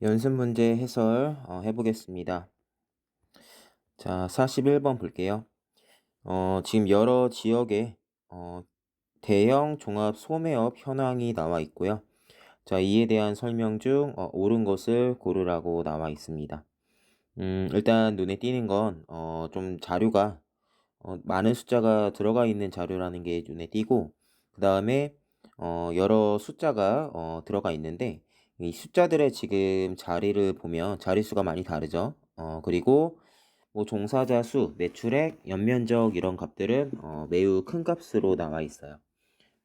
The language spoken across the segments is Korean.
연습 문제 해설 해보겠습니다. 자, 41번 볼게요. 지금 여러 지역에 대형 종합 소매업 현황이 나와 있고요. 자, 이에 대한 설명 중 옳은 것을 고르라고 나와 있습니다. 일단 눈에 띄는 건 좀 자료가 많은 숫자가 들어가 있는 자료라는 게 눈에 띄고, 그 다음에 여러 숫자가 들어가 있는데, 이 숫자들의 지금 자리를 보면 자릿수가 많이 다르죠. 그리고 뭐 종사자 수, 매출액, 연면적 이런 값들은 매우 큰 값으로 나와 있어요.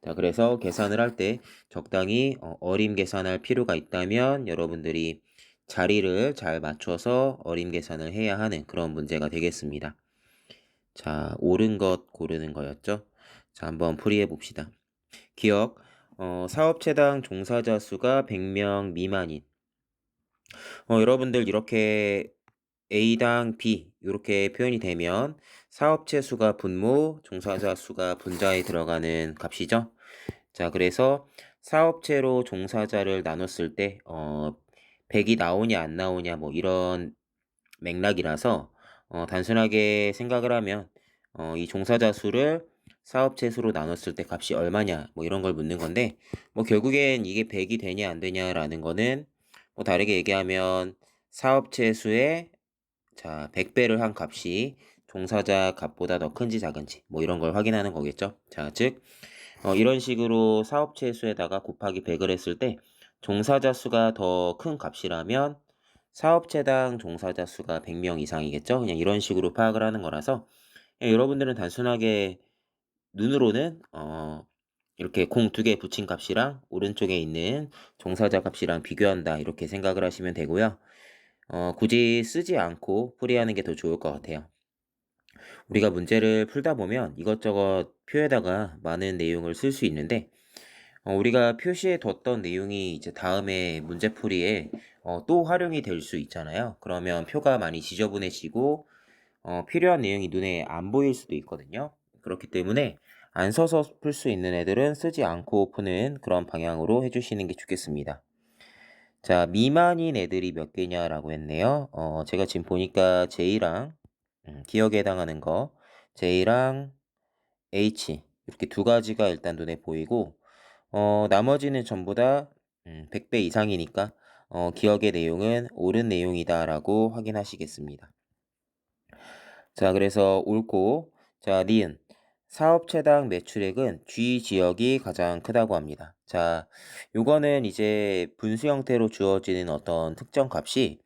자, 그래서 계산을 할 때 적당히 어림 계산할 필요가 있다면 여러분들이 자리를 잘 맞춰서 어림 계산을 해야 하는 그런 문제가 되겠습니다. 자, 옳은 것 고르는 거였죠. 자, 한번 풀이해 봅시다. 기억, 사업체당 종사자 수가 100명 미만인. 여러분들 이렇게 A당 B 이렇게 표현이 되면 사업체 수가 분모, 종사자 수가 분자에 들어가는 값이죠. 자, 그래서 사업체로 종사자를 나눴을 때 100이 나오냐 안 나오냐 뭐 이런 맥락이라서 단순하게 생각을 하면 이 종사자 수를 사업체 수로 나눴을 때 값이 얼마냐 뭐 이런 걸 묻는 건데, 뭐 결국엔 이게 100이 되냐 안 되냐라는 거는 뭐 다르게 얘기하면 사업체 수의 100배를 한 값이 종사자 값보다 더 큰지 작은지 뭐 이런 걸 확인하는 거겠죠. 자, 즉 이런 식으로 사업체 수에다가 곱하기 100을 했을 때 종사자 수가 더 큰 값이라면 사업체당 종사자 수가 100명 이상이겠죠. 그냥 이런 식으로 파악을 하는 거라서 여러분들은 단순하게 눈으로는 이렇게 공 2개 붙인 값이랑 오른쪽에 있는 종사자 값이랑 비교한다 이렇게 생각을 하시면 되고요. 굳이 쓰지 않고 풀이하는 게 더 좋을 것 같아요. 우리가 문제를 풀다 보면 이것저것 표에다가 많은 내용을 쓸 수 있는데, 우리가 표시해 뒀던 내용이 이제 다음에 문제풀이에 또 활용이 될 수 있잖아요. 그러면 표가 많이 지저분해지고 필요한 내용이 눈에 안 보일 수도 있거든요. 그렇기 때문에 안 써서 풀 수 있는 애들은 쓰지 않고 푸는 그런 방향으로 해주시는 게 좋겠습니다. 자, 미만인 애들이 몇 개냐라고 했네요. 제가 지금 보니까 J랑 기억에 해당하는 거 J랑 H 이렇게 두 가지가 일단 눈에 보이고, 나머지는 전부 다 100배 이상이니까 기억의 내용은 옳은 내용이다라고 확인하시겠습니다. 자, 그래서 옳고, 자, 니은. 사업체당 매출액은 G 지역이 가장 크다고 합니다. 자, 요거는 이제 분수 형태로 주어지는 어떤 특정 값이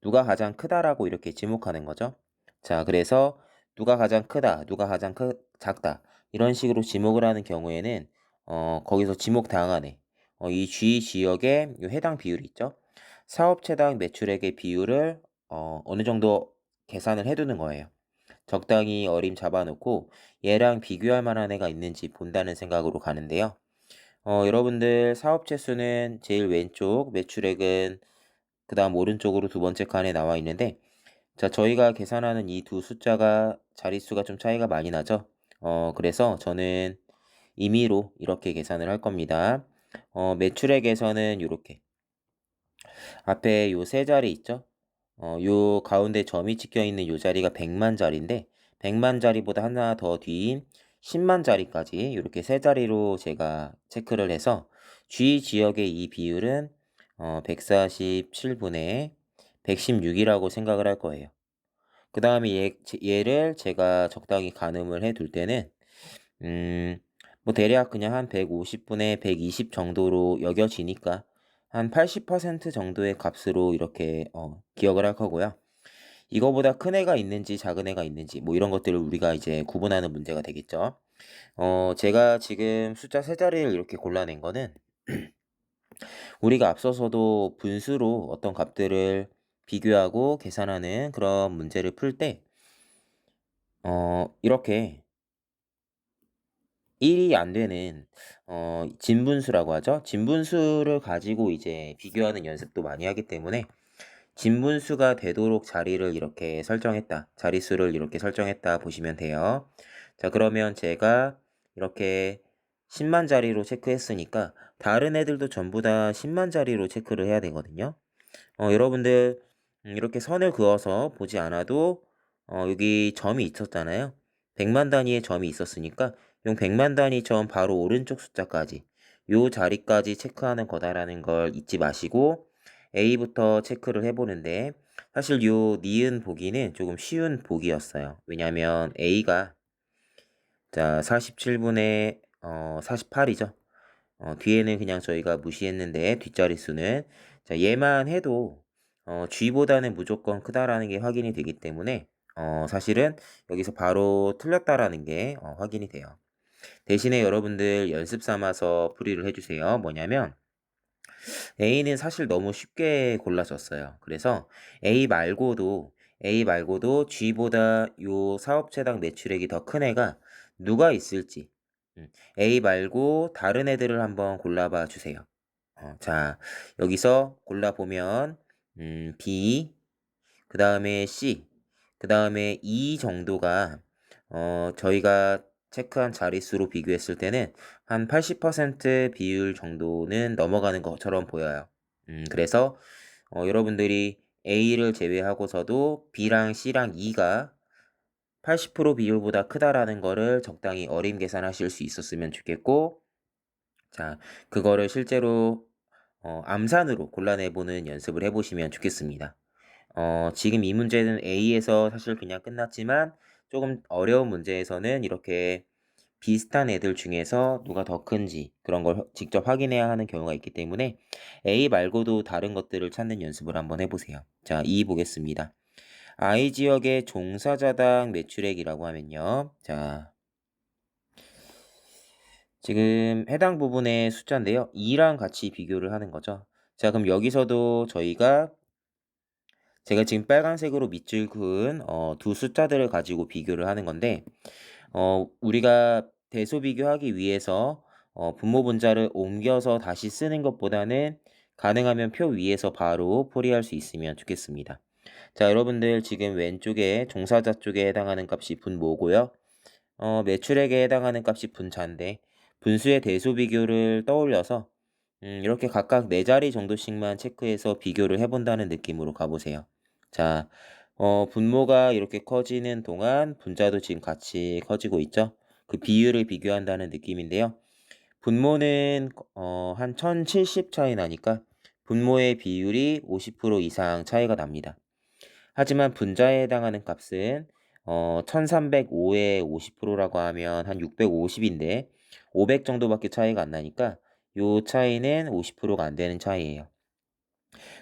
누가 가장 크다라고 이렇게 지목하는 거죠. 자, 그래서 누가 가장 크다, 누가 가장 작다 이런 식으로 지목을 하는 경우에는 거기서 지목 다음 안에 이 G 지역의 요 해당 비율이 있죠. 사업체당 매출액의 비율을 어느 정도 계산을 해두는 거예요. 적당히 어림 잡아놓고 얘랑 비교할 만한 애가 있는지 본다는 생각으로 가는데요. 여러분들 사업체 수는 제일 왼쪽, 매출액은 그 다음 오른쪽으로 두 번째 칸에 나와 있는데, 자, 저희가 계산하는 이 두 숫자가 자릿수가 좀 차이가 많이 나죠. 그래서 저는 임의로 이렇게 계산을 할 겁니다. 매출액에서는 이렇게 앞에 요 세 자리 있죠. 요 가운데 점이 찍혀 있는 요 자리가 100만 자리인데 100만 자리보다 하나 더 뒤인 10만 자리까지 이렇게 세 자리로 제가 체크를 해서 G 지역의 이 비율은 147분의 116이라고 생각을 할 거예요. 그 다음에 얘를 제가 적당히 가늠을 해 둘 때는 뭐 대략 그냥 한 150분의 120 정도로 여겨지니까 한 80% 정도의 값으로 이렇게 기억을 할 거고요. 이거보다 큰 애가 있는지 작은 애가 있는지 뭐 이런 것들을 우리가 이제 구분하는 문제가 되겠죠. 제가 지금 숫자 세 자리를 이렇게 골라낸 거는 우리가 앞서서도 분수로 어떤 값들을 비교하고 계산하는 그런 문제를 풀 때 이렇게 1이 안 되는 진분수라고 하죠. 진분수를 가지고 이제 비교하는 연습도 많이 하기 때문에 진분수가 되도록 자리를 이렇게 설정했다. 자릿수를 이렇게 설정했다 보시면 돼요. 자, 그러면 제가 이렇게 10만 자리로 체크했으니까 다른 애들도 전부 다 10만 자리로 체크를 해야 되거든요. 여러분들 이렇게 선을 그어서 보지 않아도 여기 점이 있었잖아요. 100만 단위의 점이 있었으니까 용 100만 단위 점 바로 오른쪽 숫자까지 요 자리까지 체크하는 거다라는 걸 잊지 마시고 A부터 체크를 해보는데 사실 요 니은 보기는 조금 쉬운 보기였어요. 왜냐면 A가 자 47분의 48이죠. 뒤에는 그냥 저희가 무시했는데 뒷자릿수는 자 얘만 해도 G보다는 무조건 크다라는 게 확인이 되기 때문에 사실은 여기서 바로 틀렸다라는 게 확인이 돼요. 대신에 여러분들 연습 삼아서 풀이를 해주세요. 뭐냐면 A는 사실 너무 쉽게 골라졌어요. 그래서 A 말고도 G보다 요 사업체당 매출액이 더 큰 애가 누가 있을지 A 말고 다른 애들을 한번 골라봐 주세요. 자, 여기서 골라보면 B, 그 다음에 C, 그 다음에 E 정도가 저희가 체크한 자릿수로 비교했을 때는 한 80% 비율 정도는 넘어가는 것처럼 보여요. 그래서 여러분들이 A를 제외하고서도 B랑 C랑 E가 80% 비율보다 크다라는 거를 적당히 어림 계산하실 수 있었으면 좋겠고, 자, 그거를 실제로 암산으로 골라내보는 연습을 해보시면 좋겠습니다. 지금 이 문제는 A에서 사실 그냥 끝났지만 조금 어려운 문제에서는 이렇게 비슷한 애들 중에서 누가 더 큰지 그런 걸 직접 확인해야 하는 경우가 있기 때문에 A 말고도 다른 것들을 찾는 연습을 한번 해보세요. 자, 2 보겠습니다. I 지역의 종사자당 매출액이라고 하면요. 자, 지금 해당 부분의 숫자인데요. 2랑 같이 비교를 하는 거죠. 자, 그럼 여기서도 제가 지금 빨간색으로 밑줄 그은 두 숫자들을 가지고 비교를 하는 건데 우리가 대소 비교하기 위해서 분모 분자를 옮겨서 다시 쓰는 것보다는 가능하면 표 위에서 바로 풀이할 수 있으면 좋겠습니다. 자, 여러분들 지금 왼쪽에 종사자 쪽에 해당하는 값이 분모고요. 매출액에 해당하는 값이 분자인데 분수의 대소 비교를 떠올려서 이렇게 각각 4자리 정도씩만 체크해서 비교를 해본다는 느낌으로 가보세요. 자, 분모가 이렇게 커지는 동안 분자도 지금 같이 커지고 있죠. 그 비율을 비교한다는 느낌인데요. 분모는 한 1070 차이 나니까 분모의 비율이 50% 이상 차이가 납니다. 하지만 분자에 해당하는 값은 1305에 50%라고 하면 한 650인데 500 정도밖에 차이가 안 나니까 요 차이는 50%가 안 되는 차이예요.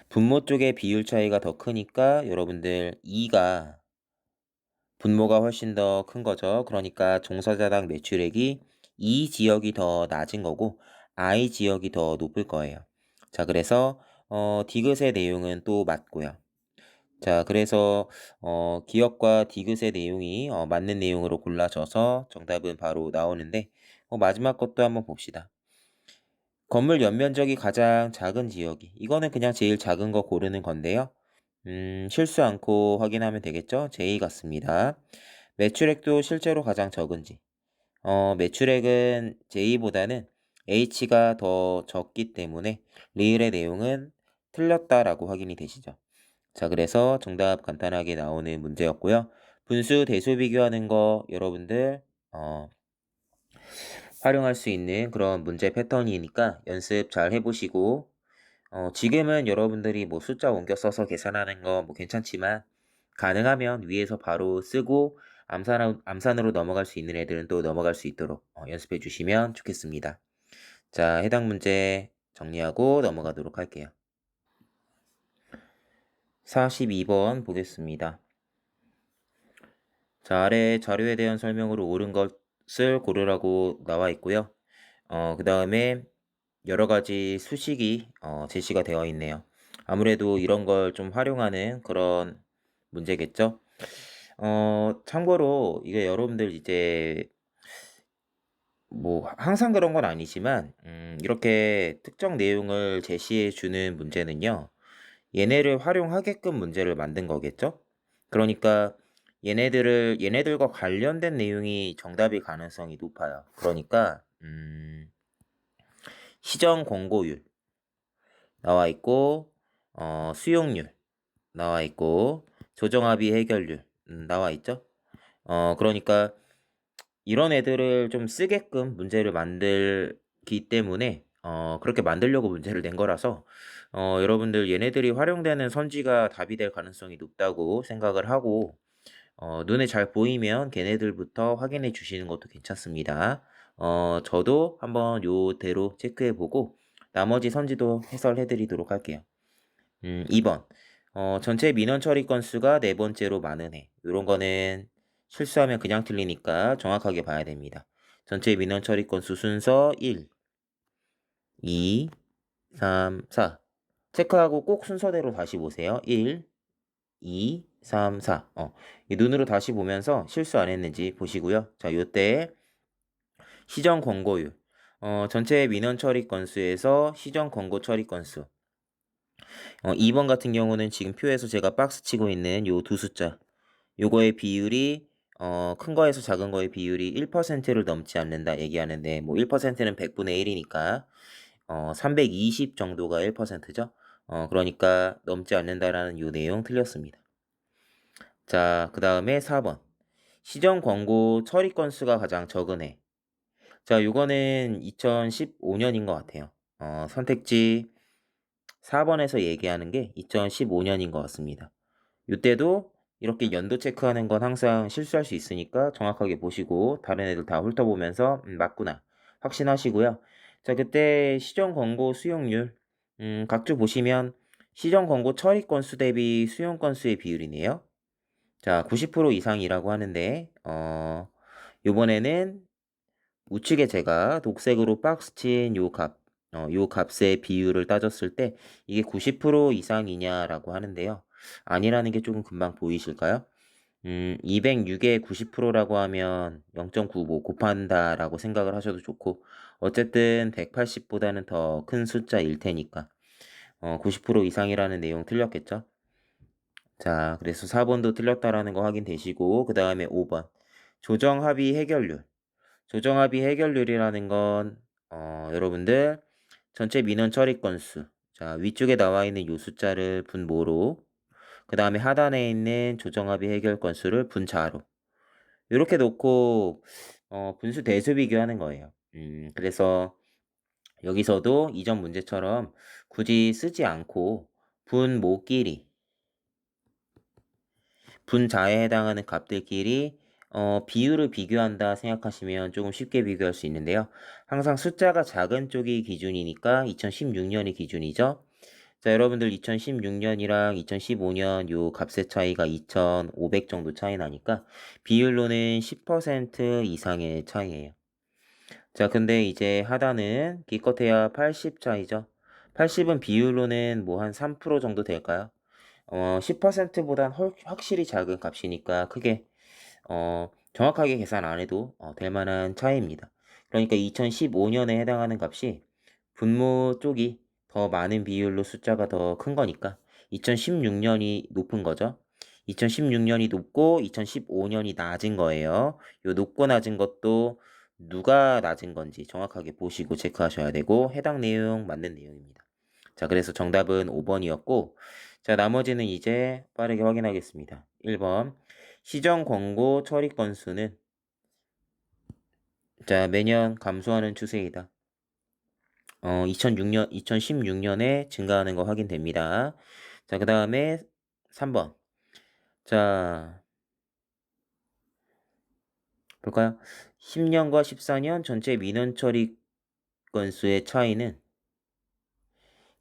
분모 쪽의 비율 차이가 더 크니까 여러분들 2가 분모가 훨씬 더 큰 거죠. 그러니까 종사자당 매출액이 이 지역이 더 낮은 거고 I 지역이 더 높을 거예요. 자, 그래서 디귿의 내용은 또 맞고요. 자, 그래서 기억과 디귿의 내용이 맞는 내용으로 골라져서 정답은 바로 나오는데 마지막 것도 한번 봅시다. 건물 연면적이 가장 작은 지역이 이거는 그냥 제일 작은 거 고르는 건데요. 실수 않고 확인하면 되겠죠? J 같습니다. 매출액도 실제로 가장 적은지 매출액은 J보다는 H가 더 적기 때문에 리을의 내용은 틀렸다라고 확인이 되시죠? 자, 그래서 정답 간단하게 나오는 문제였고요. 분수 대수 비교하는 거 여러분들 활용할 수 있는 그런 문제 패턴이니까 연습 잘 해보시고 지금은 여러분들이 뭐 숫자 옮겨 써서 계산하는 거 뭐 괜찮지만 가능하면 위에서 바로 쓰고 암산으로 넘어갈 수 있는 애들은 또 넘어갈 수 있도록 연습해 주시면 좋겠습니다. 자, 해당 문제 정리하고 넘어가도록 할게요. 42번 보겠습니다. 자, 아래 자료에 대한 설명으로 옳은 것을 고르라고 나와 있고요. 그 다음에 여러 가지 수식이 제시가 되어 있네요. 아무래도 이런 걸 좀 활용하는 그런 문제겠죠. 참고로 이게 여러분들 이제 뭐 항상 그런 건 아니지만 이렇게 특정 내용을 제시해 주는 문제는요. 얘네를 활용하게끔 문제를 만든 거겠죠. 그러니까 얘네들과 관련된 내용이 정답일 가능성이 높아요. 그러니까 시정 권고율 나와 있고 수용률 나와 있고 조정합의 해결률 나와 있죠. 그러니까 이런 애들을 좀 쓰게끔 문제를 만들기 때문에 그렇게 만들려고 문제를 낸 거라서 여러분들 얘네들이 활용되는 선지가 답이 될 가능성이 높다고 생각을 하고 눈에 잘 보이면 걔네들부터 확인해 주시는 것도 괜찮습니다. 저도 한번 요대로 체크해 보고 나머지 선지도 해설해 드리도록 할게요. 2번. 전체 민원 처리 건수가 네 번째로 많은 해. 요런 거는 실수하면 그냥 틀리니까 정확하게 봐야 됩니다. 전체 민원 처리 건수 순서 1, 2, 3, 4. 체크하고 꼭 순서대로 다시 보세요. 1, 2, 3, 4. 이 눈으로 다시 보면서 실수 안 했는지 보시고요. 자, 요때 시정 권고율. 전체 민원 처리 건수에서 시정 권고 처리 건수. 2번 같은 경우는 지금 표에서 제가 박스 치고 있는 요 두 숫자. 요거의 비율이 큰 거에서 작은 거의 비율이 1%를 넘지 않는다 얘기하는데 뭐 1%는 100분의 1이니까 320 정도가 1%죠. 그러니까 넘지 않는다라는 요 내용 틀렸습니다. 자, 그 다음에 4번. 시정 권고 처리 건수가 가장 적은 해. 자, 요거는 2015년인 것 같아요. 선택지 4번에서 얘기하는 게 2015년인 것 같습니다. 이때도 이렇게 연도 체크하는 건 항상 실수할 수 있으니까 정확하게 보시고 다른 애들 다 훑어보면서 맞구나 확신하시고요. 자, 그때 시정 권고 수용률 각주 보시면 시정 권고 처리 건수 대비 수용 건수의 비율이네요. 자, 90% 이상이라고 하는데 요번에는 우측에 제가 독색으로 박스 친 요 값, 요 값의 비율을 따졌을 때 이게 90% 이상이냐라고 하는데요. 아니라는 게 조금 금방 보이실까요? 206에 90%라고 하면 0.95 곱한다라고 생각을 하셔도 좋고 어쨌든 180보다는 더 큰 숫자일 테니까 90% 이상이라는 내용 틀렸겠죠? 자, 그래서 4번도 틀렸다라는 거 확인되시고 그 다음에 5번 조정 합의 해결률. 조정합의 해결률이라는 건 여러분들 전체 민원 처리 건수 자 위쪽에 나와 있는 요 숫자를 분모로 그 다음에 하단에 있는 조정합의 해결 건수를 분자로 이렇게 놓고 분수 대수 비교하는 거예요. 그래서 여기서도 이전 문제처럼 굳이 쓰지 않고 분모끼리 분자에 해당하는 값들끼리 비율을 비교한다 생각하시면 조금 쉽게 비교할 수 있는데요. 항상 숫자가 작은 쪽이 기준이니까 2016년이 기준이죠. 자, 여러분들 2016년이랑 2015년 요 값의 차이가 2,500 정도 차이 나니까 비율로는 10% 이상의 차이예요. 자, 근데 이제 하단은 기껏해야 80 차이죠. 80은 비율로는 뭐 한 3% 정도 될까요? 10%보단 확실히 작은 값이니까 크게 정확하게 계산 안 해도 될 만한 차이입니다. 그러니까 2015년에 해당하는 값이 분모 쪽이 더 많은 비율로 숫자가 더 큰 거니까 2016년이 높은 거죠. 2016년이 높고 2015년이 낮은 거예요. 요 높고 낮은 것도 누가 낮은 건지 정확하게 보시고 체크하셔야 되고 해당 내용 맞는 내용입니다. 자, 그래서 정답은 5번이었고 자, 나머지는 이제 빠르게 확인하겠습니다. 1번 시정 권고 처리 건수는 자, 매년 감소하는 추세이다. 2016년에 증가하는 거 확인됩니다. 자, 그 다음에 3번. 자, 볼까요? 10년과 14년 전체 민원 처리 건수의 차이는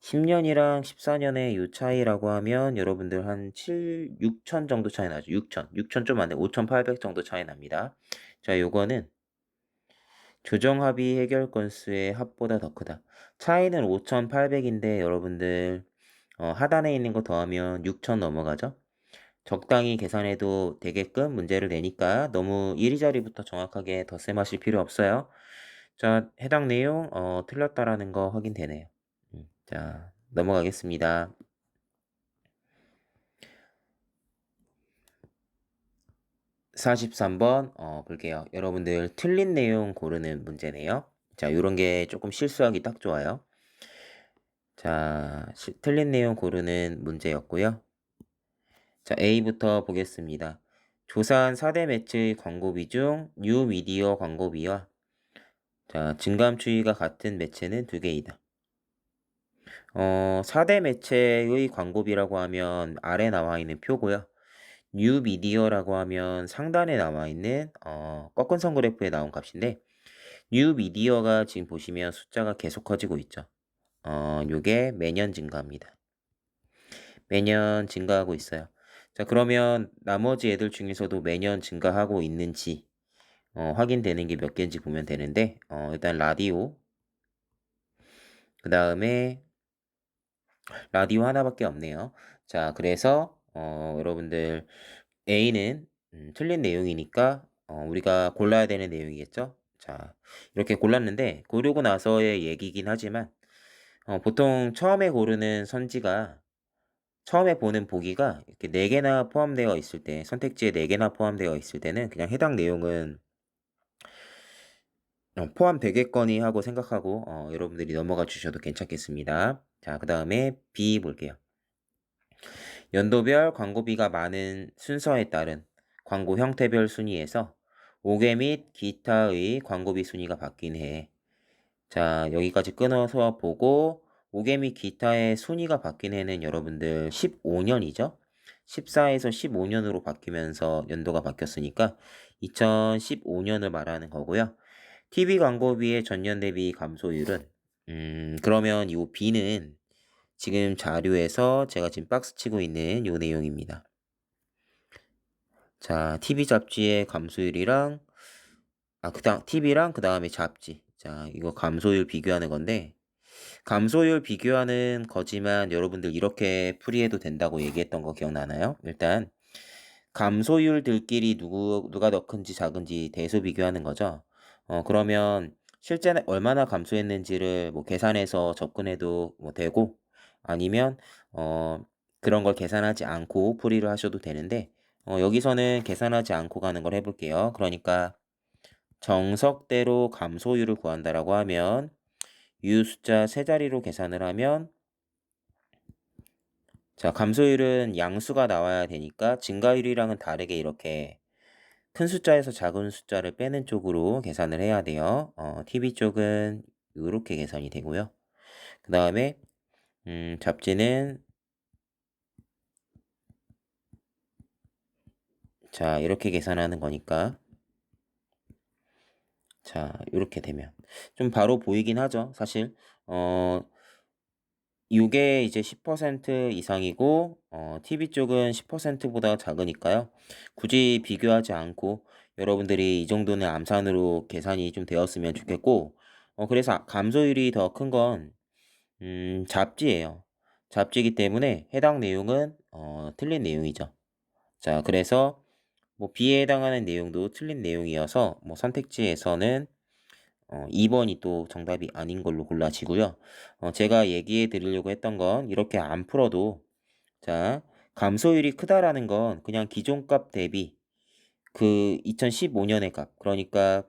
10년이랑 14년의 이 차이라고 하면 여러분들 한 6천 정도 차이 나죠. 6천 좀 안 돼. 5,800 정도 차이 납니다. 자, 요거는 조정 합의 해결 건수의 합보다 더 크다. 차이는 5,800인데 여러분들 하단에 있는 거 더하면 6,000 넘어가죠. 적당히 계산해도 되게끔 문제를 내니까 너무 이리저리부터 정확하게 덧셈하실 필요 없어요. 자, 해당 내용 틀렸다라는 거 확인되네요. 자, 넘어가겠습니다. 43번 볼게요. 여러분들 틀린 내용 고르는 문제네요. 자, 요런 게 조금 실수하기 딱 좋아요. 자, 틀린 내용 고르는 문제였고요. 자, A부터 보겠습니다. 조사한 4대 매체의 광고비 중 뉴미디어 광고비와 자, 증감 추이가 같은 매체는 두 개이다. 4대 매체의 광고비라고 하면 아래 나와 있는 표고요. 뉴미디어라고 하면 상단에 나와 있는 꺾은 선 그래프에 나온 값인데 뉴미디어가 지금 보시면 숫자가 계속 커지고 있죠. 요게 매년 증가합니다. 매년 증가하고 있어요. 자, 그러면 나머지 애들 중에서도 매년 증가하고 있는지 확인되는 게 몇 개인지 보면 되는데 일단 라디오 그 다음에 라디오 하나밖에 없네요. 자, 그래서 여러분들 A는 틀린 내용이니까 우리가 골라야 되는 내용이겠죠? 자, 이렇게 골랐는데 고르고 나서의 얘기긴 하지만 보통 처음에 고르는 선지가 처음에 보는 보기가 이렇게 4개나 포함되어 있을 때 선택지에 4개나 포함되어 있을 때는 그냥 해당 내용은 포함되겠거니 하고 생각하고 여러분들이 넘어가 주셔도 괜찮겠습니다. 자, 그 다음에 B 볼게요. 연도별 광고비가 많은 순서에 따른 광고 형태별 순위에서 5개 및 기타의 광고비 순위가 바뀐 해. 자, 여기까지 끊어서 보고 5개 및 기타의 순위가 바뀐 해는 여러분들 15년이죠. 14에서 15년으로 바뀌면서 연도가 바뀌었으니까 2015년을 말하는 거고요. TV 광고비의 전년 대비 감소율은 그러면 이 B는 지금 자료에서 제가 지금 박스 치고 있는 요 내용입니다. 자, TV 잡지의 감소율이랑 TV랑 그 다음에 잡지. 자, 이거 감소율 비교하는 건데 감소율 비교하는 거지만 여러분들 이렇게 풀이해도 된다고 얘기했던 거 기억나나요? 일단 감소율들끼리 누가 더 큰지 작은지 대수 비교하는 거죠. 그러면 실제는 얼마나 감소했는지를 뭐 계산해서 접근해도 뭐 되고 아니면 그런 걸 계산하지 않고 풀이를 하셔도 되는데 여기서는 계산하지 않고 가는 걸 해볼게요. 그러니까 정석대로 감소율을 구한다라고 하면 유 숫자 세 자리로 계산을 하면 자, 감소율은 양수가 나와야 되니까 증가율이랑은 다르게 이렇게 큰 숫자에서 작은 숫자를 빼는 쪽으로 계산을 해야 돼요. TV 쪽은 이렇게 계산이 되고요. 그 다음에 잡지는 자, 이렇게 계산하는 거니까 자, 이렇게 되면 좀 바로 보이긴 하죠. 사실 이게 이제 10% 이상이고 TV 쪽은 10%보다 작으니까요. 굳이 비교하지 않고 여러분들이 이 정도는 암산으로 계산이 좀 되었으면 좋겠고 그래서 감소율이 더 큰 건 잡지예요. 잡지이기 때문에 해당 내용은 틀린 내용이죠. 자, 그래서 뭐 B에 해당하는 내용도 틀린 내용이어서 뭐 선택지에서는 2번이 또 정답이 아닌 걸로 골라지고요. 제가 얘기해 드리려고 했던 건 이렇게 안 풀어도 자, 감소율이 크다라는 건 그냥 기존 값 대비 그 2015년의 값 그러니까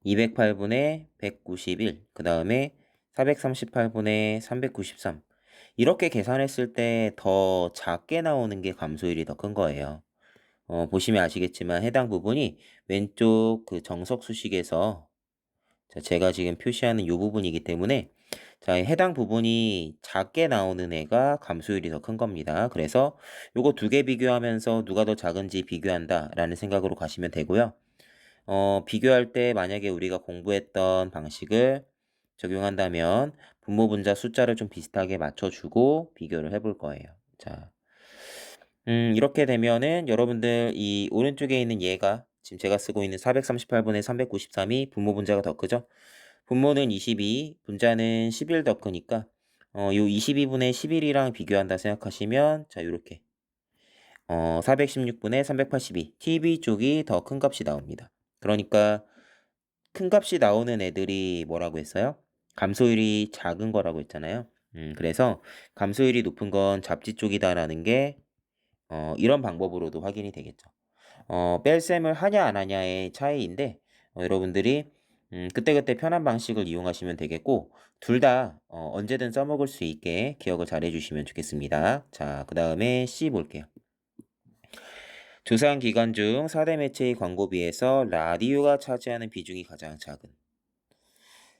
208분의 191, 그 다음에 438분의 393 이렇게 계산했을 때 더 작게 나오는 게 감소율이 더 큰 거예요. 보시면 아시겠지만 해당 부분이 왼쪽 그 정석 수식에서 자, 제가 지금 표시하는 이 부분이기 때문에 자, 해당 부분이 작게 나오는 애가 감소율이 더 큰 겁니다. 그래서 요거 두 개 비교하면서 누가 더 작은지 비교한다 라는 생각으로 가시면 되고요. 비교할 때 만약에 우리가 공부했던 방식을 적용한다면 분모 분자 숫자를 좀 비슷하게 맞춰주고 비교를 해볼 거예요. 자, 이렇게 되면은 여러분들 이 오른쪽에 있는 얘가 지금 제가 쓰고 있는 438분의 393이 분모 분자가 더 크죠? 분모는 22, 분자는 11 더 크니까 요 22분의 11이랑 비교한다 생각하시면 자, 요렇게 416분의 382 TV 쪽이 더 큰 값이 나옵니다. 그러니까 큰 값이 나오는 애들이 뭐라고 했어요? 감소율이 작은 거라고 했잖아요. 그래서 감소율이 높은 건 잡지 쪽이다라는 게 이런 방법으로도 확인이 되겠죠. 뺄셈을 하냐 안 하냐의 차이인데 여러분들이 그때그때 편한 방식을 이용하시면 되겠고 둘 다 언제든 써먹을 수 있게 기억을 잘 해주시면 좋겠습니다. 자, 그 다음에 C 볼게요. 조사한 기간 중 4대 매체의 광고비에서 라디오가 차지하는 비중이 가장 작은.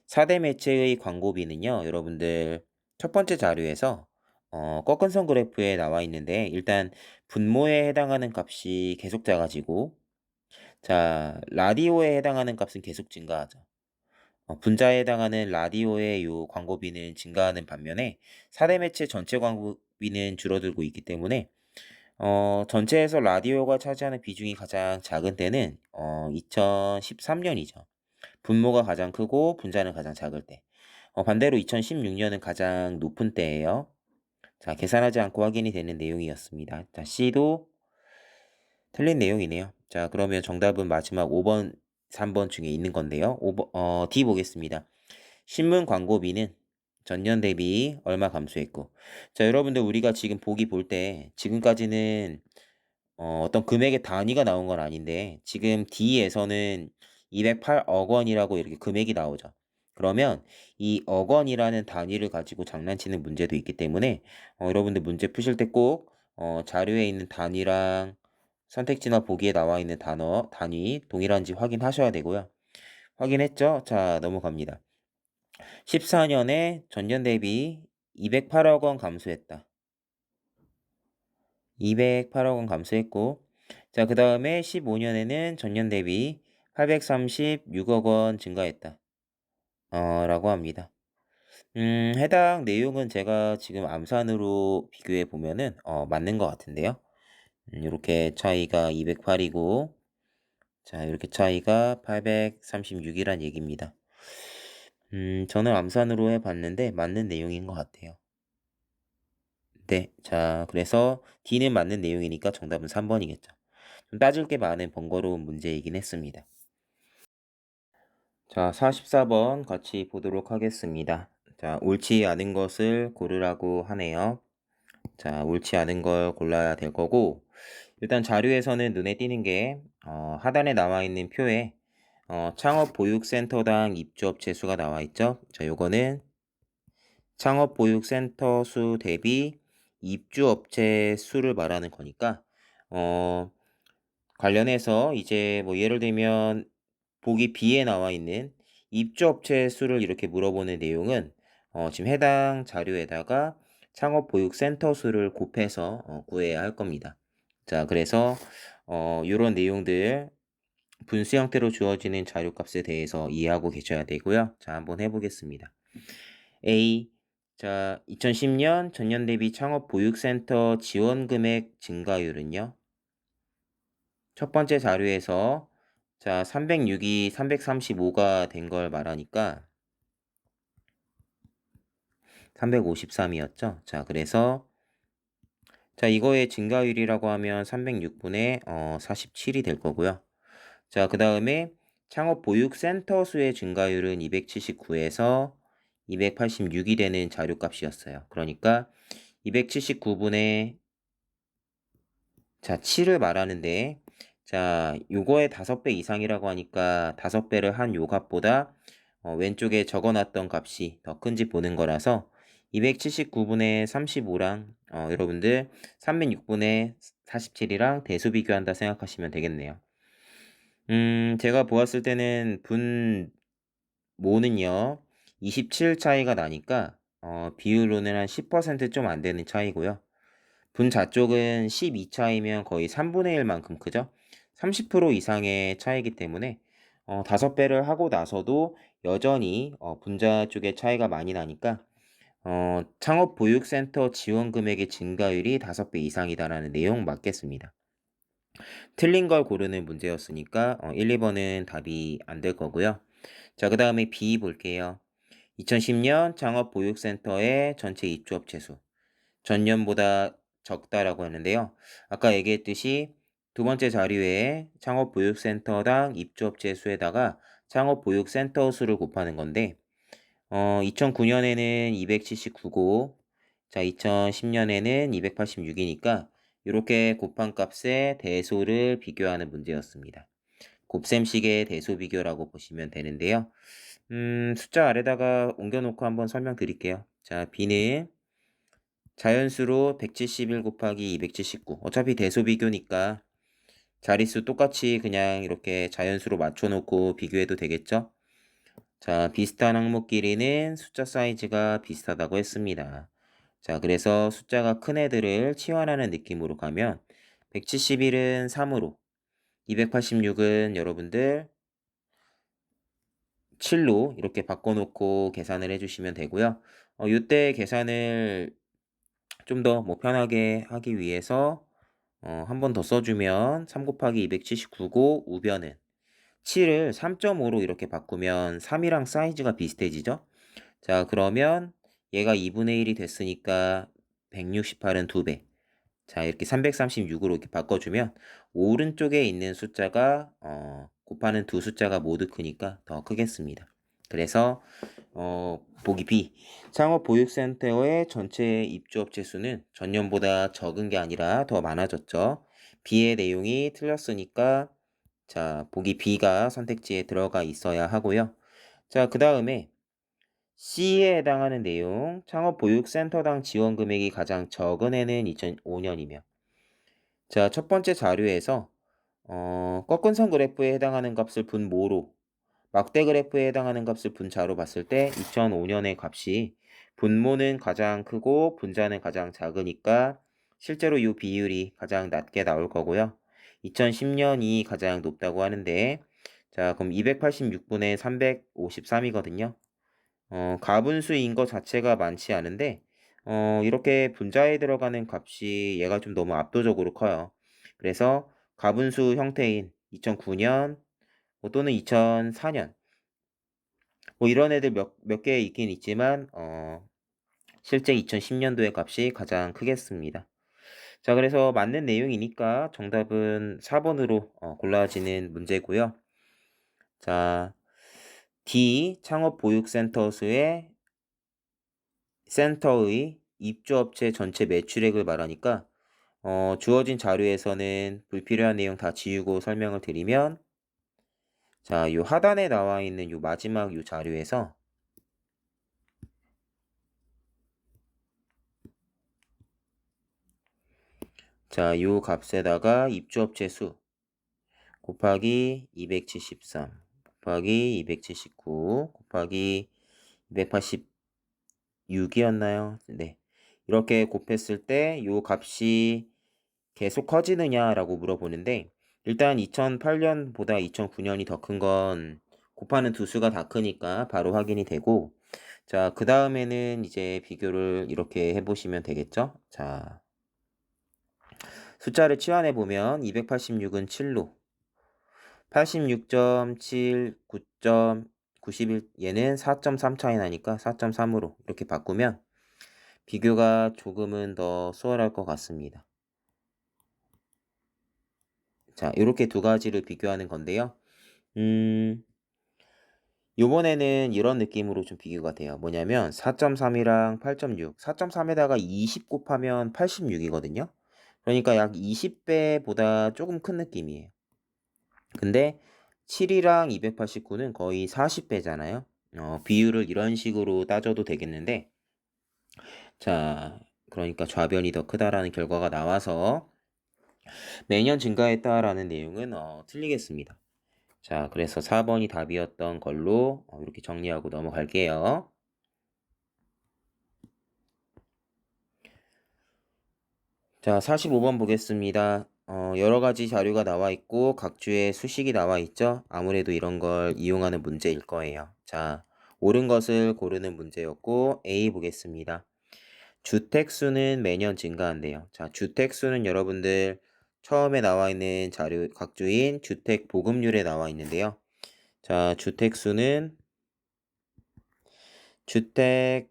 4대 매체의 광고비는요, 여러분들 첫 번째 자료에서 꺾은 선 그래프에 나와 있는데 일단 분모에 해당하는 값이 계속 작아지고 자, 라디오에 해당하는 값은 계속 증가하죠. 분자에 해당하는 라디오의 요 광고비는 증가하는 반면에 4대 매체 전체 광고비는 줄어들고 있기 때문에 전체에서 라디오가 차지하는 비중이 가장 작은 때는 2013년이죠. 분모가 가장 크고 분자는 가장 작을 때. 반대로 2016년은 가장 높은 때예요. 자, 계산하지 않고 확인이 되는 내용이었습니다. 자, C도 틀린 내용이네요. 자, 그러면 정답은 마지막 5번, 3번 중에 있는 건데요. D 보겠습니다. 신문 광고비는 전년 대비 얼마 감소했고. 자, 여러분들 우리가 지금 보기 볼 때 지금까지는 어떤 금액의 단위가 나온 건 아닌데 지금 D에서는 208억 원이라고 이렇게 금액이 나오죠. 그러면 이 억 원이라는 단위를 가지고 장난치는 문제도 있기 때문에 여러분들 문제 푸실 때 꼭 자료에 있는 단위랑 선택지나 보기에 나와 있는 단위 동일한지 확인하셔야 되고요. 확인했죠? 자, 넘어갑니다. 14년에 전년 대비 208억 원 감소했다. 208억 원 감소했고 자, 그 다음에 15년에는 전년 대비 836억 원 증가했다. 라고 합니다. 해당 내용은 제가 지금 암산으로 비교해 보면은 맞는 것 같은데요. 이렇게 차이가 208이고 자, 이렇게 차이가 836이란 얘기입니다. 저는 암산으로 해봤는데 맞는 내용인 것 같아요. 네, 자, 그래서 D는 맞는 내용이니까 정답은 3번이겠죠. 좀 따질 게 많은 번거로운 문제이긴 했습니다. 자, 44번 같이 보도록 하겠습니다. 자, 옳지 않은 것을 고르라고 하네요. 자, 옳지 않은 걸 골라야 될 거고, 일단 자료에서는 눈에 띄는 게, 하단에 나와 있는 표에, 창업보육센터당 입주업체 수가 나와 있죠. 자, 요거는 창업보육센터 수 대비 입주업체 수를 말하는 거니까, 어, 관련해서 이제 뭐 예를 들면 보기 B에 나와 있는 입주업체 수를 이렇게 물어보는 내용은 지금 해당 자료에다가 창업보육센터 수를 곱해서 구해야 할 겁니다. 자, 그래서 이런 내용들 분수 형태로 주어지는 자료값에 대해서 이해하고 계셔야 되고요. 자, 한번 해보겠습니다. A. 자, 2010년 전년 대비 창업보육센터 지원 금액 증가율은요? 첫 번째 자료에서 자, 306이 335가 된 걸 말하니까 353이었죠. 자, 그래서 자, 이거의 증가율이라고 하면 306분의 47이 될 거고요. 자, 그 다음에 창업보육센터 수의 증가율은 279에서 286이 되는 자료값이었어요. 그러니까 279분의 자, 7을 말하는데 자, 요거의 5배 이상이라고 하니까 5배를 한 요 값보다 왼쪽에 적어놨던 값이 더 큰지 보는 거라서 279분의 35랑 여러분들 306분의 47이랑 대수 비교한다 생각하시면 되겠네요. 제가 보았을 때는 분모는요 27 차이가 나니까 비율로는 한 10%좀 안 되는 차이고요. 분자 쪽은 12차이면 거의 3분의 1만큼 크죠? 30% 이상의 차이기 때문에 5배를 하고 나서도 여전히 분자 쪽에 차이가 많이 나니까 창업보육센터 지원 금액의 증가율이 5배 이상이다라는 내용 맞겠습니다. 틀린 걸 고르는 문제였으니까 1, 2번은 답이 안 될 거고요. 자, 그 다음에 B 볼게요. 2010년 창업보육센터의 전체 입주업체 수. 전년보다 적다라고 했는데요. 아까 얘기했듯이 두 번째 자료에 창업보육센터당 입주업체 수에다가 창업보육센터 수를 곱하는 건데 2009년에는 279고 자 2010년에는 286이니까 이렇게 곱한 값의 대소를 비교하는 문제였습니다. 곱셈식의 대소 비교라고 보시면 되는데요. 숫자 아래다가 옮겨놓고 한번 설명드릴게요. 자, b는 자연수로 171 곱하기 279. 어차피 대소 비교니까 자릿수 똑같이 그냥 이렇게 자연수로 맞춰놓고 비교해도 되겠죠? 자, 비슷한 항목끼리는 숫자 사이즈가 비슷하다고 했습니다. 자, 그래서 숫자가 큰 애들을 치환하는 느낌으로 가면 171은 3으로, 286은 여러분들 7로 이렇게 바꿔놓고 계산을 해주시면 되고요. 이때 계산을 좀 더 뭐 편하게 하기 위해서 한 번 더 써주면 3 곱하기 279고 우변은 7을 3.5로 이렇게 바꾸면 3이랑 사이즈가 비슷해지죠? 자, 그러면 얘가 2분의 1이 됐으니까 168은 2배. 자, 이렇게 336으로 이렇게 바꿔주면 오른쪽에 있는 숫자가 곱하는 두 숫자가 모두 크니까 더 크겠습니다. 그래서 보기 B. 창업보육센터의 전체 입주업체 수는 전년보다 적은 게 아니라 더 많아졌죠. B의 내용이 틀렸으니까 자, 보기 B가 선택지에 들어가 있어야 하고요. 자, 그 다음에 C에 해당하는 내용, 창업보육센터당 지원 금액이 가장 적은 해는 2005년이며 자, 첫 번째 자료에서 꺾은 선 그래프에 해당하는 값을 분모로 막대 그래프에 해당하는 값을 분자로 봤을 때 2005년의 값이 분모는 가장 크고 분자는 가장 작으니까 실제로 이 비율이 가장 낮게 나올 거고요. 2010년이 가장 높다고 하는데 자, 그럼 286분의 353이거든요. 가분수인 것 자체가 많지 않은데 이렇게 분자에 들어가는 값이 얘가 좀 너무 압도적으로 커요. 그래서 가분수 형태인 2009년 또는 2004년 뭐 이런 애들 몇 개 있긴 있지만 실제 2010년도의 값이 가장 크겠습니다. 자, 그래서 맞는 내용이니까 정답은 4번으로 골라지는 문제고요. 자, D 창업보육센터 수의 센터의 입주업체 전체 매출액을 말하니까 주어진 자료에서는 불필요한 내용 다 지우고 설명을 드리면 자, 요 하단에 나와 있는 요 마지막 요 자료에서 자, 요 값에다가 입주업체 수 곱하기 273 곱하기 279 곱하기 286이었나요? 네. 이렇게 곱했을 때 요 값이 계속 커지느냐라고 물어보는데 일단 2008년보다 2009년이 더 큰 건 곱하는 두 수가 다 크니까 바로 확인이 되고 자, 그 다음에는 이제 비교를 이렇게 해보시면 되겠죠? 자, 숫자를 치환해 보면 286은 7로 86.7, 9.91 얘는 4.3 차이 나니까 4.3으로 이렇게 바꾸면 비교가 조금은 더 수월할 것 같습니다. 자, 이렇게 두 가지를 비교하는 건데요. 요번에는 이런 느낌으로 좀 비교가 돼요. 뭐냐면 4.3이랑 8.6, 4.3에다가 20 곱하면 86이거든요. 그러니까 약 20배보다 조금 큰 느낌이에요. 근데 7이랑 289는 거의 40배잖아요. 비율을 이런 식으로 따져도 되겠는데 자, 그러니까 좌변이 더 크다라는 결과가 나와서 매년 증가했다라는 내용은 틀리겠습니다. 자, 그래서 4번이 답이었던 걸로 이렇게 정리하고 넘어갈게요. 자, 45번 보겠습니다. 여러 가지 자료가 나와 있고 각 주의 수식이 나와 있죠. 아무래도 이런 걸 이용하는 문제일 거예요. 자, 옳은 것을 고르는 문제였고 A 보겠습니다. 주택수는 매년 증가한대요. 자, 주택수는 여러분들 처음에 나와 있는 자료 각 주인 주택 보급률에 나와 있는데요. 자, 주택수는 주택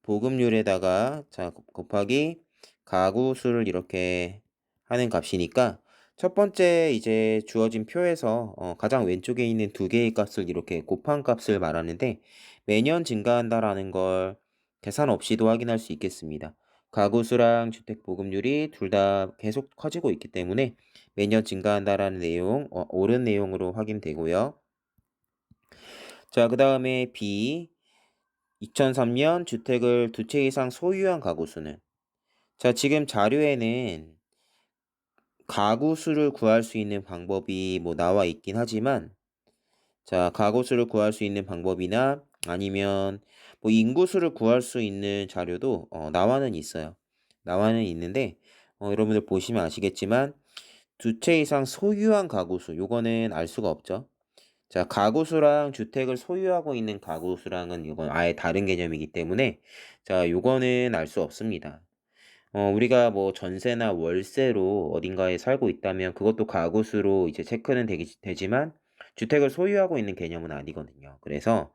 보급률에다가 자 곱하기 가구 수를 이렇게 하는 값이니까 첫 번째 이제 주어진 표에서 가장 왼쪽에 있는 두 개의 값을 이렇게 곱한 값을 말하는데 매년 증가한다라는 걸 계산 없이도 확인할 수 있겠습니다. 가구수랑 주택 보급률이 둘 다 계속 커지고 있기 때문에 매년 증가한다라는 내용, 옳은 내용으로 확인되고요. 자, 그 다음에 B. 2003년 주택을 두 채 이상 소유한 가구 수는. 자, 지금 자료에는 가구 수를 구할 수 있는 방법이 뭐 나와 있긴 하지만, 자, 가구 수를 구할 수 있는 방법이나 아니면 뭐 인구 수를 구할 수 있는 자료도 나와는 있어요. 나와는 있는데, 여러분들 보시면 아시겠지만 두 채 이상 소유한 가구 수, 요거는 알 수가 없죠. 자, 가구 수랑 주택을 소유하고 있는 가구 수랑은 이건 아예 다른 개념이기 때문에, 자, 요거는 알 수 없습니다. 우리가 뭐 전세나 월세로 어딘가에 살고 있다면 그것도 가구 수로 이제 체크는 되지만 주택을 소유하고 있는 개념은 아니거든요. 그래서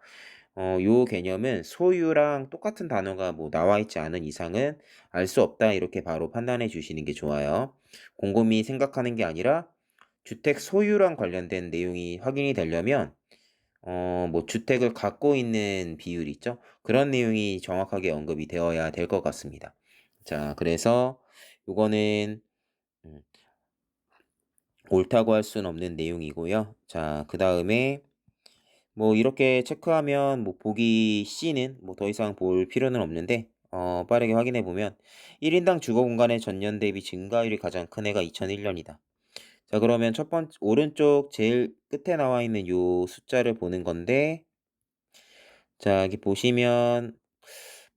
요 개념은 소유랑 똑같은 단어가 뭐 나와 있지 않은 이상은 알 수 없다, 이렇게 바로 판단해 주시는 게 좋아요. 곰곰이 생각하는 게 아니라 주택 소유랑 관련된 내용이 확인이 되려면 뭐 주택을 갖고 있는 비율 있죠? 그런 내용이 정확하게 언급이 되어야 될 것 같습니다. 자, 그래서 요거는 음, 옳다고 할 수는 없는 내용이고요. 자, 그 다음에 뭐 이렇게 체크하면 뭐 보기 C는 뭐 더 이상 볼 필요는 없는데, 빠르게 확인해 보면 1인당 주거 공간의 전년 대비 증가율이 가장 큰 해가 2001년이다. 자, 그러면 첫 번째 오른쪽 제일 끝에 나와 있는 요 숫자를 보는 건데, 자, 여기 보시면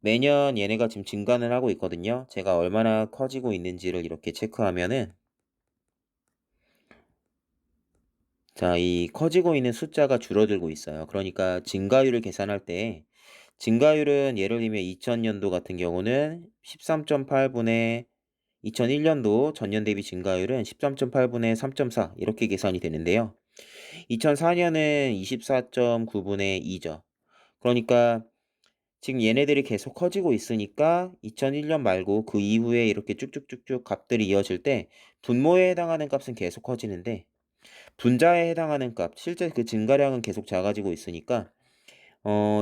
매년 얘네가 지금 증가는 하고 있거든요. 제가 얼마나 커지고 있는지를 이렇게 체크하면은, 자, 이 커지고 있는 숫자가 줄어들고 있어요. 그러니까 증가율을 계산할 때 증가율은 예를 들면 2000년도 같은 경우는 13.8분의 2001년도 전년 대비 증가율은 13.8분의 3.4 이렇게 계산이 되는데요. 2004년은 24.9분의 2죠. 그러니까 지금 얘네들이 계속 커지고 있으니까 2001년 말고 그 이후에 이렇게 쭉쭉쭉쭉 값들이 이어질 때 분모에 해당하는 값은 계속 커지는데 분자에 해당하는 값, 실제 그 증가량은 계속 작아지고 있으니까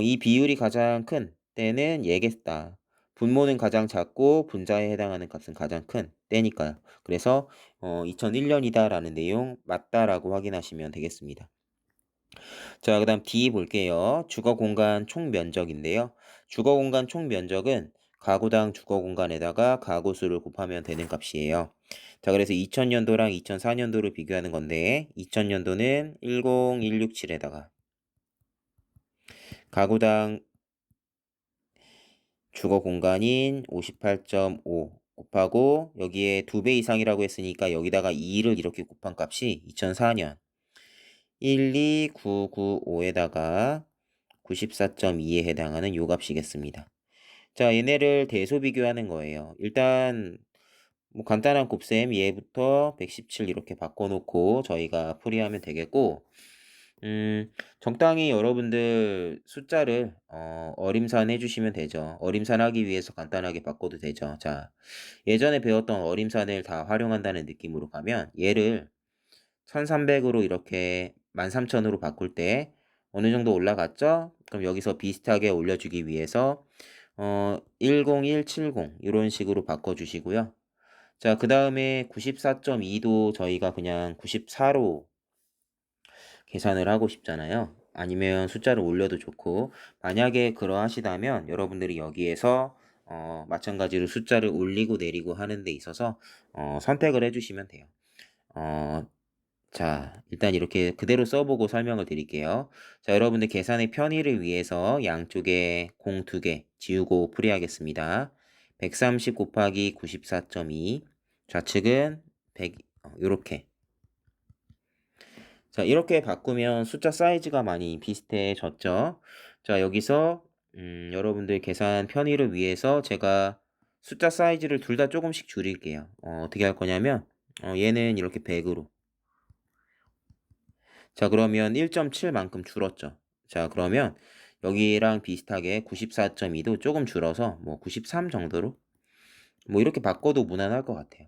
이 비율이 가장 큰 때는 얘겠다. 분모는 가장 작고 분자에 해당하는 값은 가장 큰 때니까요. 그래서 2001년이다라는 내용 맞다라고 확인하시면 되겠습니다. 자, 그다음 D 볼게요. 주거 공간 총 면적인데요. 주거 공간 총 면적은 가구당 주거 공간에다가 가구 수를 곱하면 되는 값이에요. 자, 그래서 2000년도랑 2004년도를 비교하는 건데 2000년도는 10167에다가 가구당 주거 공간인 58.5 곱하고 여기에 2배 이상이라고 했으니까 여기다가 2를 이렇게 곱한 값이 2004년 12995에다가 94.2에 해당하는 요 값이겠습니다. 자, 얘네를 대소 비교하는 거예요. 일단 뭐 간단한 곱셈 얘부터 117 이렇게 바꿔놓고 저희가 풀이하면 되겠고, 적당히 여러분들 숫자를 어림산 해주시면 되죠. 어림산하기 위해서 간단하게 바꿔도 되죠. 자, 예전에 배웠던 어림산을 다 활용한다는 느낌으로 가면 얘를 1300으로 이렇게 13000으로 바꿀 때 어느 정도 올라갔죠? 그럼 여기서 비슷하게 올려주기 위해서 10170 이런 식으로 바꿔주시고요. 자, 그 다음에 94.2도 저희가 그냥 94로 계산을 하고 싶잖아요. 아니면 숫자를 올려도 좋고, 만약에 그러하시다면 여러분들이 여기에서 마찬가지로 숫자를 올리고 내리고 하는 데 있어서 선택을 해주시면 돼요. 어, 자, 일단 이렇게 그대로 써보고 설명을 드릴게요. 자, 여러분들 계산의 편의를 위해서 양쪽에 공 2개 지우고 풀이하겠습니다. 130 곱하기 94.2, 좌측은 100, 요렇게. 자, 이렇게 바꾸면 숫자 사이즈가 많이 비슷해졌죠. 자, 여기서 여러분들 계산 편의를 위해서 제가 숫자 사이즈를 둘 다 조금씩 줄일게요. 어떻게 할 거냐면 얘는 이렇게 100으로. 자, 그러면 1.7만큼 줄었죠. 자, 그러면 여기랑 비슷하게 94.2도 조금 줄어서 뭐 93 정도로 뭐 이렇게 바꿔도 무난할 것 같아요.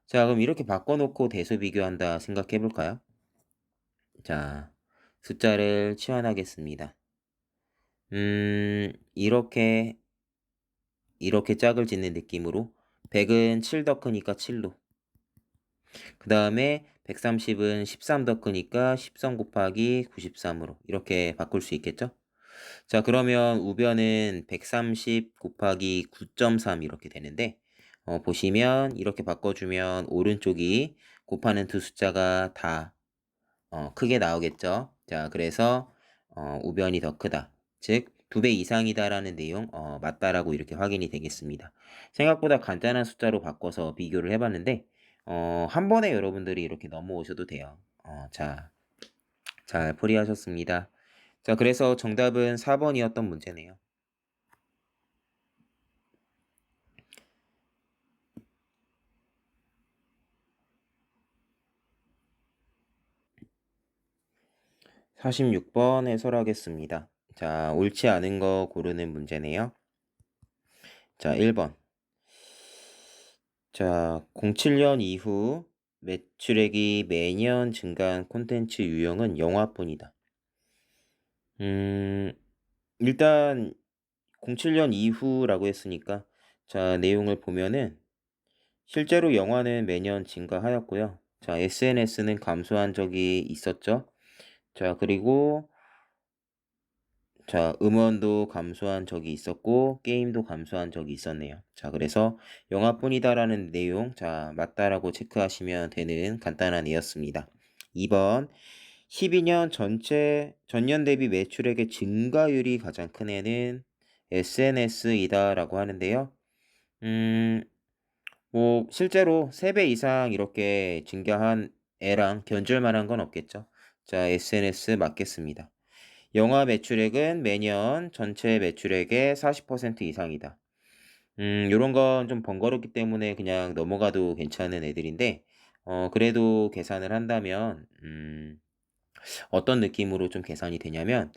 자, 그럼 이렇게 바꿔놓고 대수 비교한다 생각해 볼까요? 자, 숫자를 치환하겠습니다. 이렇게 이렇게 짝을 짓는 느낌으로 100은 7 더 크니까 7로 그 다음에 130은 13 더 크니까 13 곱하기 93으로 이렇게 바꿀 수 있겠죠? 자, 그러면 우변은 130 곱하기 9.3 이렇게 되는데 보시면 이렇게 바꿔주면 오른쪽이 곱하는 두 숫자가 다 크게 나오겠죠. 자, 그래서 우변이 더 크다. 즉, 2배 이상이다라는 내용 맞다라고 이렇게 확인이 되겠습니다. 생각보다 간단한 숫자로 바꿔서 비교를 해봤는데 한 번에 여러분들이 이렇게 넘어오셔도 돼요. 자, 잘 풀이하셨습니다. 자, 그래서 정답은 4번이었던 문제네요. (46번) 해설하겠습니다. 자, 옳지 않은 거 고르는 문제네요. 자, 1번. 자, 07년 이후 매출액이 매년 증가한 콘텐츠 유형은 영화뿐이다. 일단 07년 이후라고 했으니까 자, 내용을 보면은 실제로 영화는 매년 증가하였고요. 자, SNS는 감소한 적이 있었죠. 자, 그리고 자, 음원도 감소한 적이 있었고 게임도 감소한 적이 있었네요. 자, 그래서 영화뿐이다라는 내용 자, 맞다라고 체크하시면 되는 간단한 예였습니다. 2번 12년 전년 대비 매출액의 증가율이 가장 큰 애는 SNS이다라고 하는데요. 뭐 실제로 3배 이상 이렇게 증가한 애랑 견줄 만한 건 없겠죠. 자, SNS 맞겠습니다. 영화 매출액은 매년 전체 매출액의 40% 이상이다. 요런 건 좀 번거롭기 때문에 그냥 넘어가도 괜찮은 애들인데, 그래도 계산을 한다면, 어떤 느낌으로 좀 계산이 되냐면,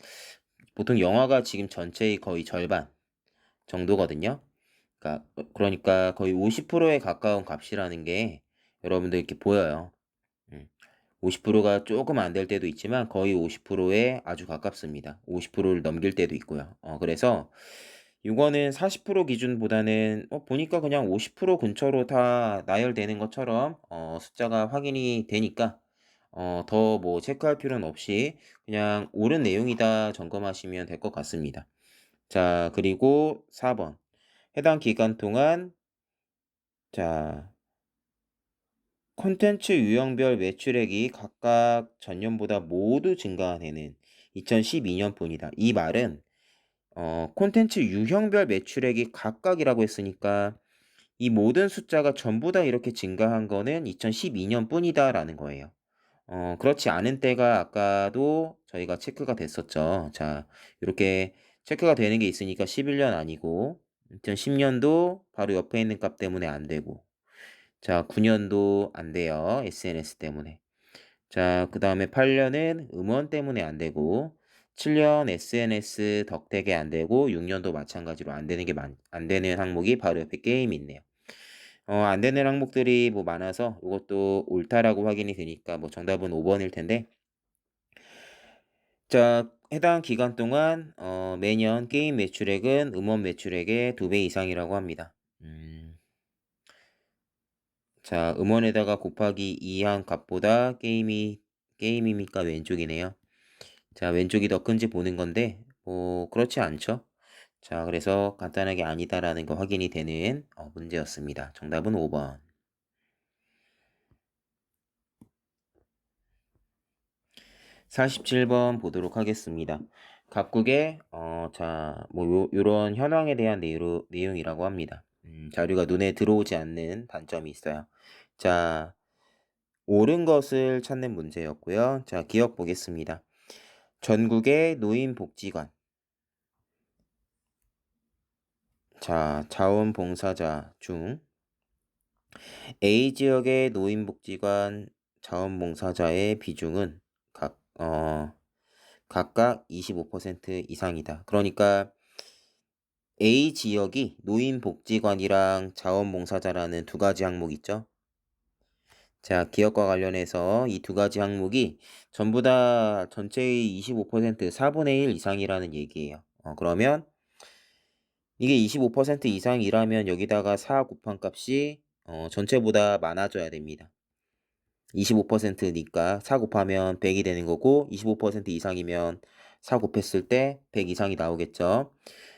보통 영화가 지금 전체의 거의 절반 정도거든요. 그러니까 거의 50%에 가까운 값이라는 게 여러분들 이렇게 보여요. 50%가 조금 안 될 때도 있지만 거의 50%에 아주 가깝습니다. 50%를 넘길 때도 있고요. 그래서 이거는 40% 기준보다는 보니까 그냥 50% 근처로 다 나열되는 것처럼 숫자가 확인이 되니까 더 뭐 체크할 필요는 없이 그냥 옳은 내용이다 점검하시면 될 것 같습니다. 자, 그리고 4번. 해당 기간 동안 자, 콘텐츠 유형별 매출액이 각각 전년보다 모두 증가한 해는 2012년뿐이다. 이 말은 콘텐츠 유형별 매출액이 각각이라고 했으니까 이 모든 숫자가 전부 다 이렇게 증가한 거는 2012년뿐이다 라는 거예요. 그렇지 않은 때가 아까도 저희가 체크가 됐었죠. 자, 이렇게 체크가 되는 게 있으니까 11년 아니고 2010년도 바로 옆에 있는 값 때문에 안 되고 자, 9년도 안 돼요. SNS 때문에. 자, 그 다음에 8년은 음원 때문에 안 되고 7년 SNS 덕택에 안 되고 6년도 마찬가지로 안 되는 안 되는 항목이 바로 옆에 게임이 있네요. 안 되는 항목들이 뭐 많아서 이것도 옳다라고 확인이 되니까 뭐 정답은 5번일 텐데 자, 해당 기간 동안 매년 게임 매출액은 음원 매출액의 2배 이상이라고 합니다. 자, 음원에다가 곱하기 2한 값보다 게임이니까 왼쪽이네요. 자, 왼쪽이 더 큰지 보는 건데, 뭐, 그렇지 않죠? 자, 그래서 간단하게 아니다라는 거 확인이 되는 문제였습니다. 정답은 5번. 47번 보도록 하겠습니다. 각국의, 자, 뭐, 요런 현황에 대한 내용이라고 합니다. 자료가 눈에 들어오지 않는 단점이 있어요. 자, 옳은 것을 찾는 문제였고요. 자, 기억 보겠습니다. 전국의 노인복지관. 자, 자원봉사자 중 A 지역의 노인복지관 자원봉사자의 비중은 각각 25% 이상이다. 그러니까 A 지역이 노인복지관이랑 자원봉사자라는 두 가지 항목 있죠. 자, 기업과 관련해서 이 두 가지 항목이 전부 다 전체의 25% 4분의 1 이상이라는 얘기예요. 그러면 이게 25% 이상이라면 여기다가 4 곱한 값이 전체보다 많아져야 됩니다. 25%니까 4 곱하면 100이 되는 거고 25% 이상이면 4 곱했을 때 100 이상이 나오겠죠.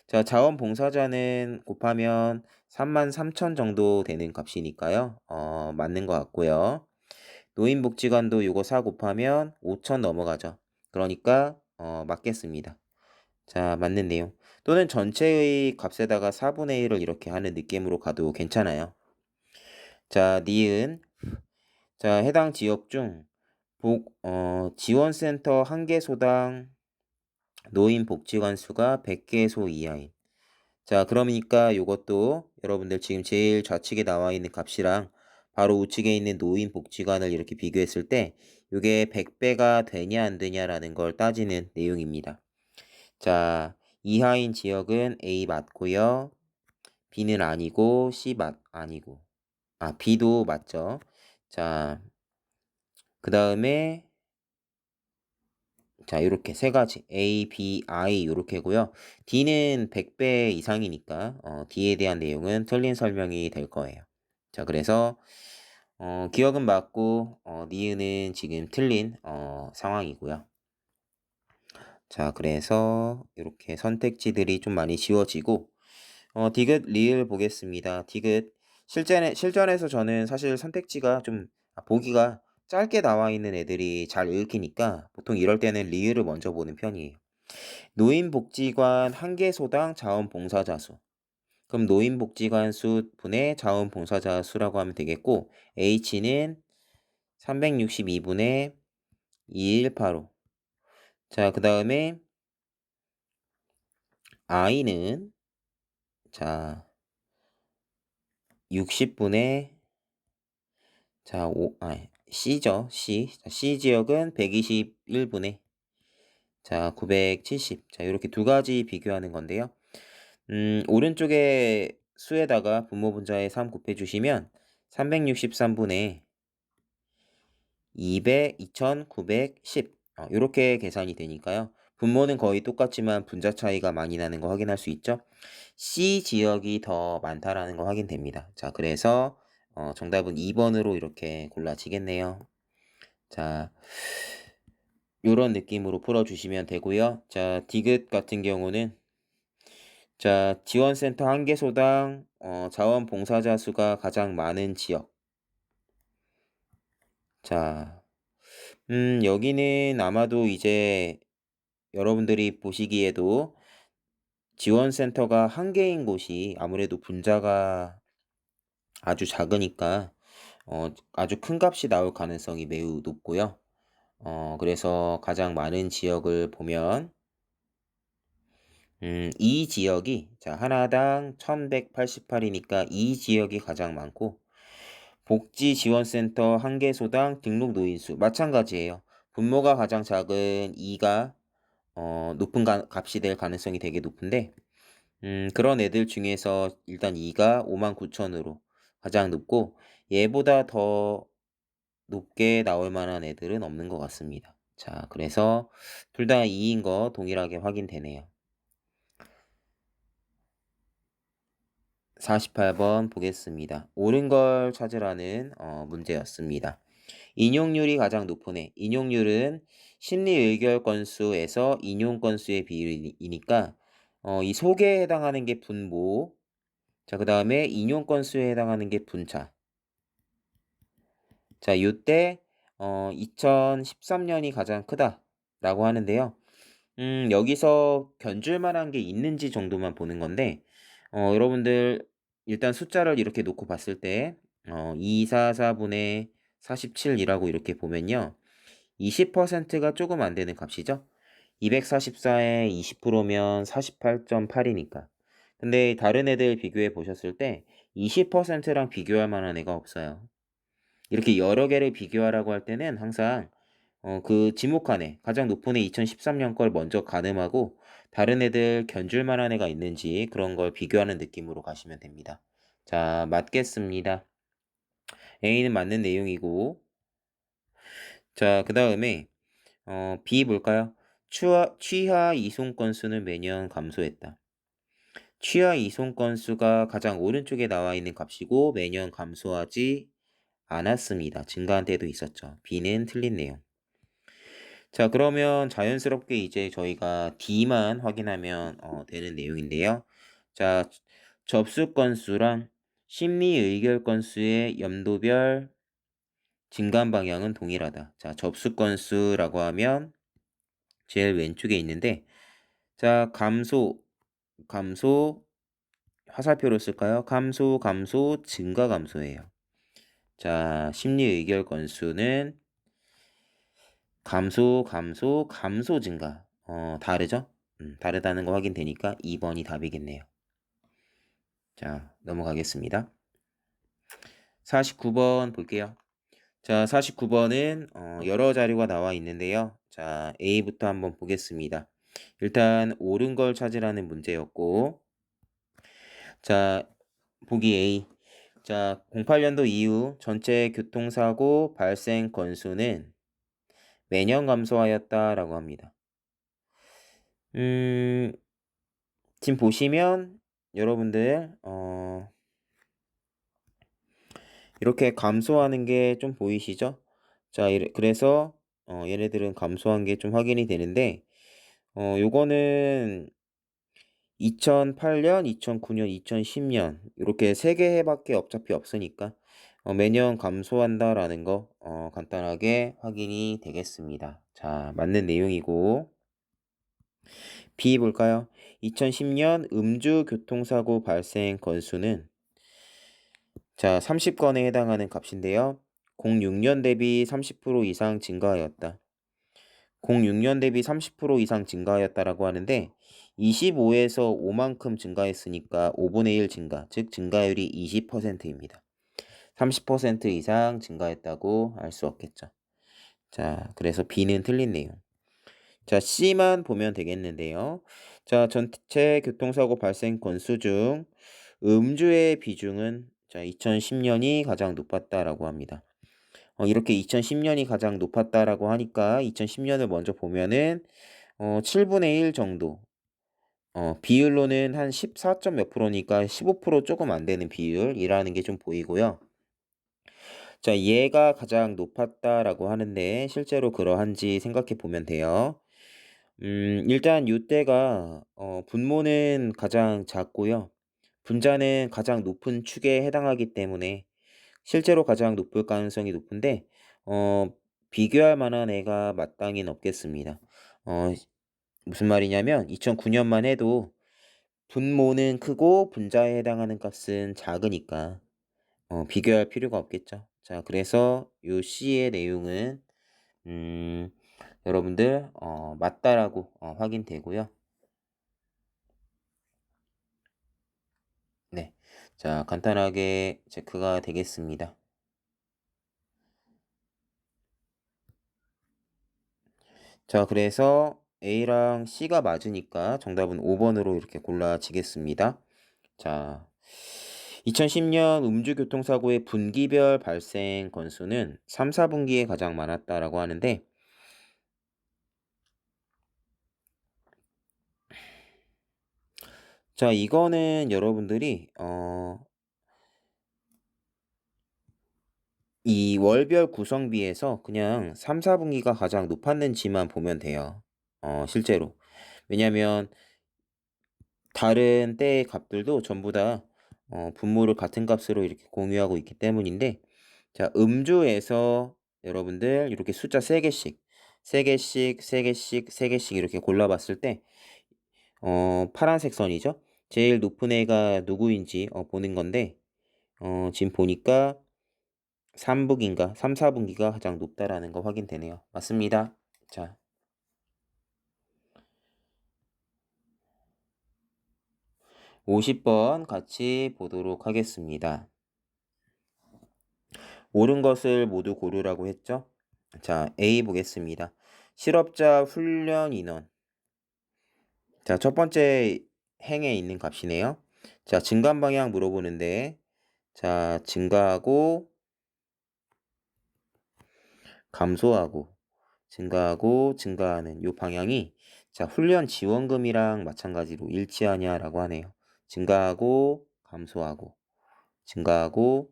자, 자원봉사자는 곱하면 33,000 정도 되는 값이니까요. 맞는 것 같고요. 노인복지관도 요거 4 곱하면 5,000 넘어가죠. 그러니까 맞겠습니다. 자, 맞는 내용. 또는 전체의 값에다가 4분의 1을 이렇게 하는 느낌으로 가도 괜찮아요. 자, 니은. 자, 해당 지역 중 지원센터 1개소당 노인복지관 수가 100개소 이하인. 자, 그러니까 요것도 여러분들 지금 제일 좌측에 나와 있는 값이랑 바로 우측에 있는 노인복지관을 이렇게 비교했을 때 요게 100배가 되냐 안 되냐라는 걸 따지는 내용입니다. 자, 이하인 지역은 A 맞고요. B는 아니고 C 아니고. B도 맞죠. 자, 그 다음에 자, 이렇게 세 가지 A, B, I 이렇게고요. D는 100배 이상이니까 D에 대한 내용은 틀린 설명이 될 거예요. 자, 그래서 기억은 맞고 니은은 지금 틀린 상황이고요. 자, 그래서 이렇게 선택지들이 좀 많이 지워지고 디귿, 리을 보겠습니다. 디귿 실전에서 저는 사실 선택지가 좀 보기가 짧게 나와 있는 애들이 잘 읽히니까 보통 이럴 때는 리을을 먼저 보는 편이에요. 노인복지관 1개소당 자원봉사자 수. 그럼 노인복지관 수 분의 자원봉사자 수라고 하면 되겠고 H는 362분의 2185. 자, 그 다음에 I는 자 60분의 자, C죠. C 지역은 121분의 자, 970. 자, 이렇게 두 가지 비교하는 건데요. 오른쪽에 수에다가 분모 분자에 3 곱해 주시면 363분의 2910. 이렇게 계산이 되니까요. 분모는 거의 똑같지만 분자 차이가 많이 나는 거 확인할 수 있죠. C 지역이 더 많다라는 거 확인됩니다. 자, 그래서 정답은 2번으로 이렇게 골라지겠네요. 자, 요런 느낌으로 풀어주시면 되고요. 자, 디귿 같은 경우는 자, 지원센터 1개소당 자원봉사자 수가 가장 많은 지역. 자, 여기는 아마도 이제 여러분들이 보시기에도 지원센터가 1개인 곳이 아무래도 분자가 아주 작으니까 아주 큰 값이 나올 가능성이 매우 높고요. 그래서 가장 많은 지역을 보면 이 지역이 자, 하나당 1188이니까 이 지역이 가장 많고 복지지원센터 1개소당 등록 노인수 마찬가지예요. 분모가 가장 작은 2가 높은 값이 될 가능성이 되게 높은데 그런 애들 중에서 일단 2가 59,000으로 가장 높고 얘보다 더 높게 나올 만한 애들은 없는 것 같습니다. 자, 그래서 둘 다 2인 거 동일하게 확인되네요. 48번 보겠습니다. 옳은 걸 찾으라는 문제였습니다. 인용률이 가장 높은 애. 인용률은 심리 의결 건수에서 인용 건수의 비율이니까 이 소개에 해당하는 게 분모. 자, 그 다음에 인용 건수에 해당하는 게 분차. 자, 요때 2013년이 가장 크다라고 하는데요. 여기서 견줄 만한 게 있는지 정도만 보는 건데 여러분들 일단 숫자를 이렇게 놓고 봤을 때 244분의 47이라고 이렇게 보면요. 20%가 조금 안 되는 값이죠. 244에 20%면 48.8이니까. 근데 다른 애들 비교해 보셨을 때 20%랑 비교할 만한 애가 없어요. 이렇게 여러 개를 비교하라고 할 때는 항상 그 지목한 애, 가장 높은 애 2013년 걸 먼저 가늠하고 다른 애들 견줄 만한 애가 있는지 그런 걸 비교하는 느낌으로 가시면 됩니다. 자, 맞겠습니다. A는 맞는 내용이고 자, 그 다음에 B 볼까요? 취하 이송 건수는 매년 감소했다. 취하 이송 건수가 가장 오른쪽에 나와 있는 값이고 매년 감소하지 않았습니다. 증가한 때도 있었죠. B는 틀린 내용. 자, 그러면 자연스럽게 이제 저희가 D만 확인하면 되는 내용인데요. 자, 접수 건수랑 심리 의결 건수의 연도별 증가한 방향은 동일하다. 자, 접수 건수라고 하면 제일 왼쪽에 있는데, 자, 감소, 화살표로 쓸까요? 감소, 증가 감소예요. 자, 심리 의결 건수는 감소, 증가. 다르죠? 다르다는 거 확인되니까 2번이 답이겠네요. 자, 넘어가겠습니다. 49번 볼게요. 자, 49번은 여러 자료가 나와 있는데요. 자, A부터 한번 보겠습니다. 일단 옳은 걸 찾으라는 문제였고, 자, 보기 A. 자, 08년도 이후 전체 교통사고 발생 건수는 매년 감소하였다라고 합니다. 지금 보시면 여러분들 이렇게 감소하는 게 좀 보이시죠? 자, 그래서 얘네들은 감소한 게 좀 확인이 되는데 요거는 2008년, 2009년, 2010년 이렇게 3개 해밖에 어차피 없으니까 매년 감소한다라는 거 간단하게 확인이 되겠습니다. 자, 맞는 내용이고 B 볼까요? 2010년 음주 교통사고 발생 건수는 자, 30건에 해당하는 값인데요. 06년 대비 30% 이상 증가하였다. 06년 대비 30% 이상 증가하였다라고 하는데 25에서 5만큼 증가했으니까 5분의 1 증가, 즉 증가율이 20%입니다. 30% 이상 증가했다고 할 수 없겠죠. 자, 그래서 B는 틀린 내용. 자, C만 보면 되겠는데요. 자, 전체 교통사고 발생 건수 중 음주의 비중은 자, 2010년이 가장 높았다라고 합니다. 이렇게 2010년이 가장 높았다라고 하니까 2010년을 먼저 보면은 7분의 1 정도. 비율로는 한 14점 몇 프로니까 15% 조금 안 되는 비율이라는 게 좀 보이고요. 자, 얘가 가장 높았다라고 하는데 실제로 그러한지 생각해 보면 돼요. 일단 이때가 분모는 가장 작고요. 분자는 가장 높은 축에 해당하기 때문에 실제로 가장 높을 가능성이 높은데 비교할 만한 애가 마땅히 없겠습니다. 무슨 말이냐면 2009년만 해도 분모는 크고 분자에 해당하는 값은 작으니까 비교할 필요가 없겠죠. 자, 그래서 요 C의 내용은 여러분들 맞다라고 확인되고요. 네, 자, 간단하게 체크가 되겠습니다. 자, 그래서 A랑 C가 맞으니까 정답은 5번으로 이렇게 골라지겠습니다. 자, 2010년 음주교통사고의 분기별 발생 건수는 3, 4분기에 가장 많았다라고 하는데 자, 이거는 여러분들이 이 월별 구성비에서 그냥 3, 4분기가 가장 높았는지만 보면 돼요. 실제로. 왜냐면 다른 때의 값들도 전부 다 분모를 같은 값으로 이렇게 공유하고 있기 때문인데 자, 음주에서 여러분들 이렇게 숫자 3개씩, 3개씩, 3개씩, 3개씩 이렇게 골라봤을 때 파란색 선이죠. 제일 높은 애가 누구인지 보는 건데 지금 보니까 3분기인가 3, 4분기가 가장 높다라는 거 확인되네요. 맞습니다. 자, 50번 같이 보도록 하겠습니다. 옳은 것을 모두 고르라고 했죠? 자, A 보겠습니다. 실업자 훈련 인원. 자, 첫 번째 행에 있는 값이네요. 자, 증가 방향 물어보는데, 자, 증가하고, 감소하고, 증가하고, 증가하는 요 방향이, 자, 훈련 지원금이랑 마찬가지로 일치하냐라고 하네요. 증가하고 감소하고 증가하고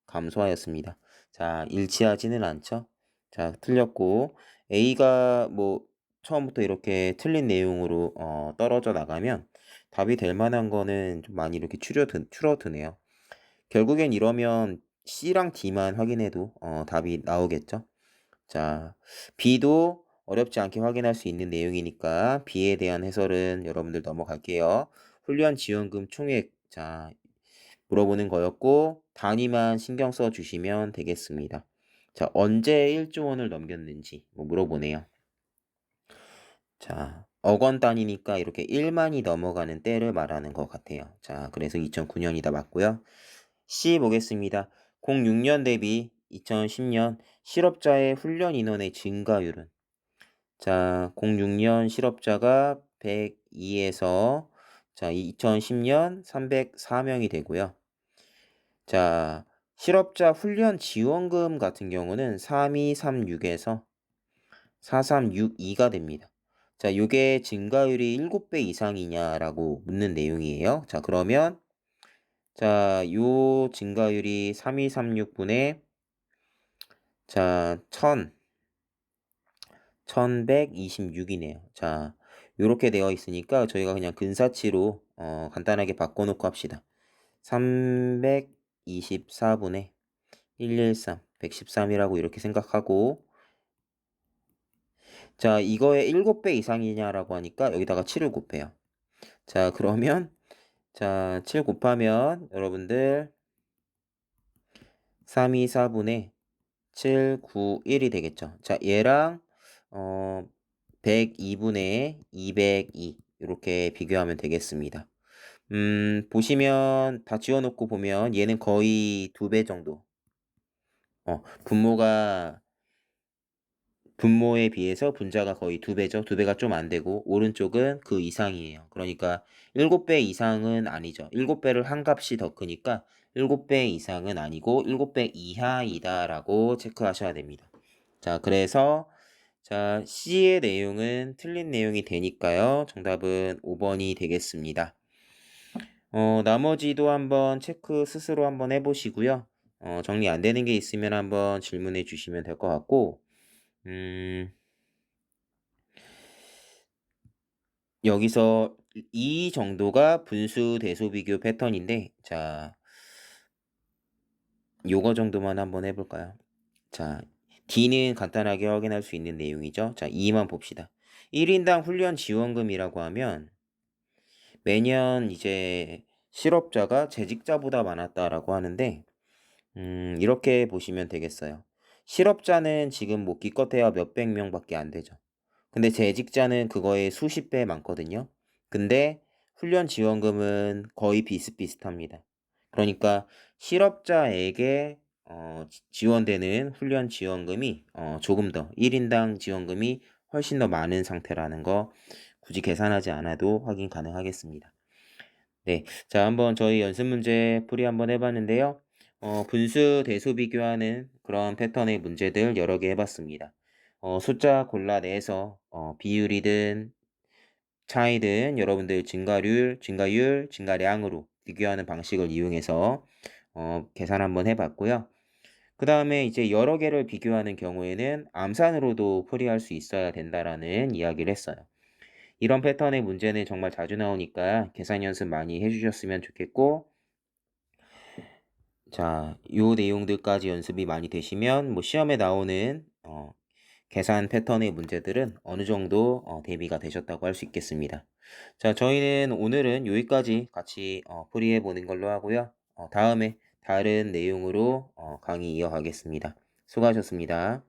감소하였습니다. 자, 일치하지는 않죠? 자, 틀렸고 A가 뭐 처음부터 이렇게 틀린 내용으로 떨어져 나가면 답이 될 만한 거는 좀 많이 이렇게 줄어드네요. 결국엔 이러면 C랑 D만 확인해도 답이 나오겠죠? 자, B도 어렵지 않게 확인할 수 있는 내용이니까 B에 대한 해설은 여러분들 넘어갈게요. 훈련 지원금 총액, 자, 물어보는 거였고 단위만 신경 써 주시면 되겠습니다. 자, 언제 1조 원을 넘겼는지 물어보네요. 자, 억원 단위니까 이렇게 1만이 넘어가는 때를 말하는 것 같아요. 자, 그래서 2009년이다 맞고요. C 보겠습니다. 06년 대비 2010년 실업자의 훈련 인원의 증가율은, 자, 06년 실업자가 102에서 자, 2010년 304명이 되고요. 자, 실업자 훈련 지원금 같은 경우는 3236에서 4362가 됩니다. 자, 요게 증가율이 7배 이상이냐라고 묻는 내용이에요. 자, 그러면 자, 요 증가율이 3236분의 자, 1126이네요. 자, 요렇게 되어 있으니까 저희가 그냥 근사치로 간단하게 바꿔놓고 합시다. 324분의 113, 113이라고 이렇게 생각하고, 자, 이거의 7배 이상이냐라고 하니까 여기다가 7을 곱해요. 자, 그러면 자, 7 곱하면 여러분들 324분의 791이 되겠죠. 자, 얘랑 102분의 202 이렇게 비교하면 되겠습니다. 보시면 다 지워놓고 보면 얘는 거의 2배 정도. 분모에 비해서 분자가 거의 2배죠. 2배가 좀 안 되고 오른쪽은 그 이상이에요. 그러니까 7배 이상은 아니죠. 7배를 한 값이 더 크니까 7배 이상은 아니고 7배 이하이다라고 체크하셔야 됩니다. 자, 그래서 자, C의 내용은 틀린 내용이 되니까요. 정답은 5번이 되겠습니다. 나머지도 한번 체크 스스로 한번 해보시고요. 정리 안 되는 게 있으면 한번 질문해 주시면 될 것 같고, 여기서 이 정도가 분수 대소 비교 패턴인데, 자, 요거 정도만 한번 해볼까요? 자, D는 간단하게 확인할 수 있는 내용이죠. 자, 2만 봅시다. 1인당 훈련 지원금이라고 하면 매년 이제 실업자가 재직자보다 많았다라고 하는데, 이렇게 보시면 되겠어요. 실업자는 지금 뭐 기껏해야 몇백 명밖에 안 되죠. 근데 재직자는 그거의 수십 배 많거든요. 근데 훈련 지원금은 거의 비슷비슷합니다. 그러니까 실업자에게 지원되는 훈련 지원금이 조금 더 1인당 지원금이 훨씬 더 많은 상태라는 거 굳이 계산하지 않아도 확인 가능하겠습니다. 네, 자, 한번 저희 연습 문제 풀이 한번 해봤는데요. 분수 대소 비교하는 그런 패턴의 문제들 여러 개 해봤습니다. 숫자 골라내서 비율이든 차이든 여러분들 증가율, 증가량으로 비교하는 방식을 이용해서 계산 한번 해봤고요. 그 다음에 이제 여러 개를 비교하는 경우에는 암산으로도 풀이할 수 있어야 된다라는 이야기를 했어요. 이런 패턴의 문제는 정말 자주 나오니까 계산 연습 많이 해주셨으면 좋겠고, 자, 요 내용들까지 연습이 많이 되시면 뭐 시험에 나오는 계산 패턴의 문제들은 어느 정도 대비가 되셨다고 할 수 있겠습니다. 자, 저희는 오늘은 여기까지 같이 풀이해 보는 걸로 하고요. 다음에 다른 내용으로 강의 이어가겠습니다. 수고하셨습니다.